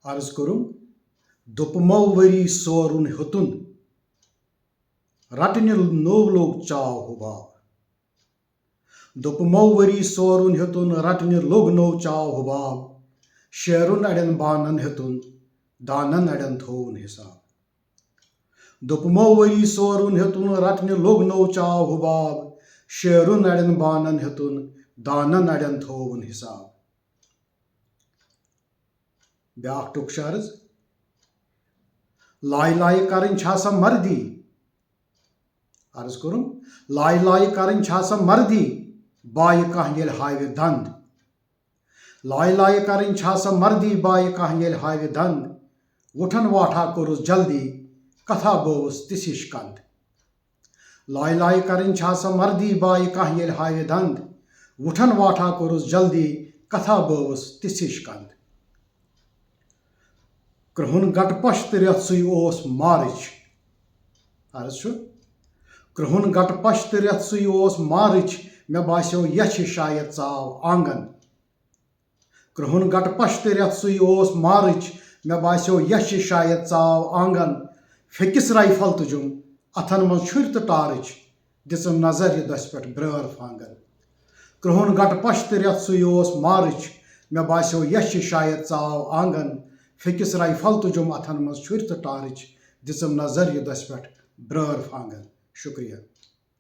अर्ज करुम दुपमो वरी सोरुन हेतुन रटने नोव लोग चाव हुबाव दुपमो वरी सोरुन हेतुन रटने लोग नोव चाव हुबाव शेरुन अड़न बानन हेतुन दानन अड़न थोवन हिसाब दुपमो वरी सोरुन हेतुन रटने लोग नोव चाव हुबाव शेरुन अड़न बानन हेतुन दानन अड़न थोवन हिसाब ब्याख टुक अर्ज लाय लाय करन छासा मर्दी अर्ज करुम लाय लाय करन छासा मर्दी बाय कह येल हावे दंद लाय लाय करन छासा मर्दी बाय कह येल हावे दंद उठन वाठा कोरुस जल्दी कथा बोवस तिसिश कंद लाय लाय करन छासा मर्दी बाय कह येल हावे दंद उठन वाठा कोरुस जल्दी कथा बोवस तिसिश कंद क्रहुन गटपश्त रेत्सुय ओस मार्च अर्ज क्रहुन गटपश्त रेत्सुय ओस मार्च मे बास्यो यछ शायद चाव आंगन क्रहुन गटपश्त रेत्सुय ओस मार्च मे बास्यो यछ शायद चाव आंगन फेकिस राइफल तुजुम अथन मज छुर तो टार्च दिसम नजर ये दस पे ब्रर फांगन क्रहुन गटपश्त रेत्सुय ओस मार्च मे बास्यो यछ शायद चाव आंगन फेकिस राइफल तुजुम अथन मज छुर तो टार्च दिसम नजर ये दस पे ब्रर फांगन शुक्रिया।